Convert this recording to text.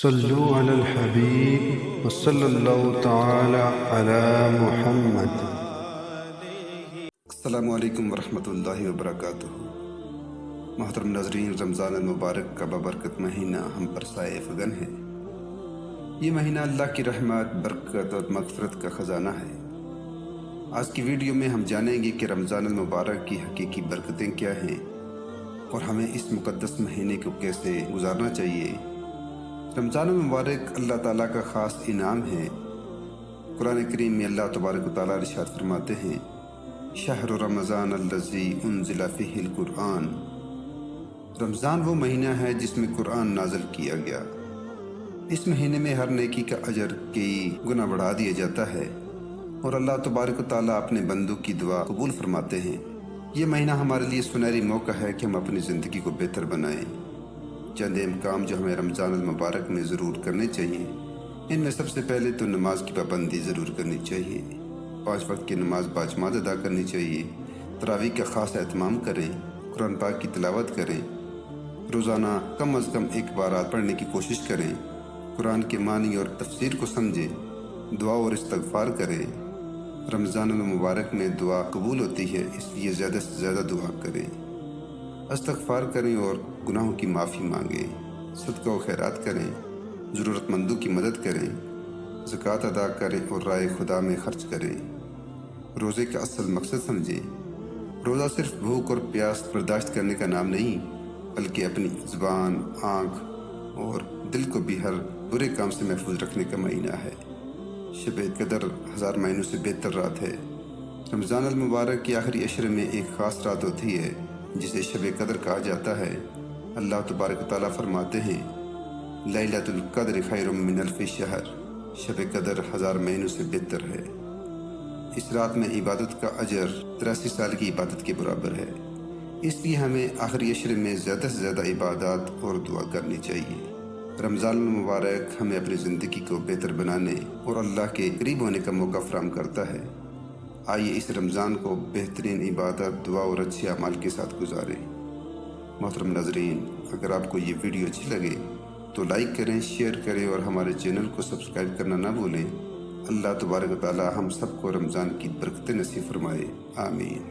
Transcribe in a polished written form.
صلو علی الحبیب وصلی اللہ تعالی علی محمد۔ السلام علیکم ورحمۃ اللہ وبرکاتہ۔ محترم ناظرین، رمضان المبارک کا بابرکت مہینہ ہم پر سائے فگن ہے۔ یہ مہینہ اللہ کی رحمت، برکت اور مغفرت کا خزانہ ہے۔ آج کی ویڈیو میں ہم جانیں گے کہ رمضان المبارک کی حقیقی برکتیں کیا ہیں اور ہمیں اس مقدس مہینے کو کیسے گزارنا چاہیے۔ رمضان المبارک اللہ تعالیٰ کا خاص انعام ہے۔ قرآن کریم میں اللہ تبارک و تعالیٰ ارشاد فرماتے ہیں، شہر رمضان الذی انزل فیہ القرآن۔ رمضان وہ مہینہ ہے جس میں قرآن نازل کیا گیا۔ اس مہینے میں ہر نیکی کا اجر کئی گنا بڑھا دیا جاتا ہے اور اللہ تبارک و تعالیٰ اپنے بندوں کی دعا قبول فرماتے ہیں۔ یہ مہینہ ہمارے لیے سنہری موقع ہے کہ ہم اپنی زندگی کو بہتر بنائیں۔ چند اہم کام جو ہمیں رمضان المبارک میں ضرور کرنے چاہیے، ان میں سب سے پہلے تو نماز کی پابندی ضرور کرنی چاہیے۔ 5 وقت کی نماز باجماعت ادا کرنی چاہیے۔ تراویح کا خاص اہتمام کریں، قرآن پاک کی تلاوت کریں، روزانہ کم از کم 1 بار پڑھنے کی کوشش کریں، قرآن کے معنی اور تفسیر کو سمجھیں، دعا اور استغفار کریں۔ رمضان المبارک میں دعا قبول ہوتی ہے، اس لیے زیادہ سے زیادہ دعا کریں، استغفار کریں اور گناہوں کی معافی مانگیں، صدقہ و خیرات کریں، ضرورت مندوں کی مدد کریں، زکوٰۃ ادا کریں اور رائے خدا میں خرچ کریں۔ روزے کا اصل مقصد سمجھیں۔ روزہ صرف بھوک اور پیاس برداشت کرنے کا نام نہیں، بلکہ اپنی زبان، آنکھ اور دل کو بھی ہر برے کام سے محفوظ رکھنے کا مہینہ ہے۔ شب قدر 1000 مہینوں سے بہتر رات ہے۔ رمضان المبارک کے آخری عشرے میں ایک خاص رات ہوتی ہے جسے شب قدر کہا جاتا ہے۔ اللہ تبارک تعالیٰ فرماتے ہیں، لیلۃ القدر خیر من الف شہر۔ شب قدر 1000 مہینوں سے بہتر ہے۔ اس رات میں عبادت کا اجر 83 سال کی عبادت کے برابر ہے۔ اس لیے ہمیں آخری عشرے میں زیادہ سے زیادہ عبادات اور دعا کرنی چاہیے۔ رمضان المبارک ہمیں اپنی زندگی کو بہتر بنانے اور اللہ کے قریب ہونے کا موقع فراہم کرتا ہے۔ آئیے اس رمضان کو بہترین عبادت، دعا اور اچھے اعمال کے ساتھ گزاریں۔ محترم ناظرین، اگر آپ کو یہ ویڈیو اچھی لگے تو لائک کریں، شیئر کریں اور ہمارے چینل کو سبسکرائب کرنا نہ بھولیں۔ اللہ تبارک و تعالی ہم سب کو رمضان کی برکتیں نصیب فرمائے، آمین۔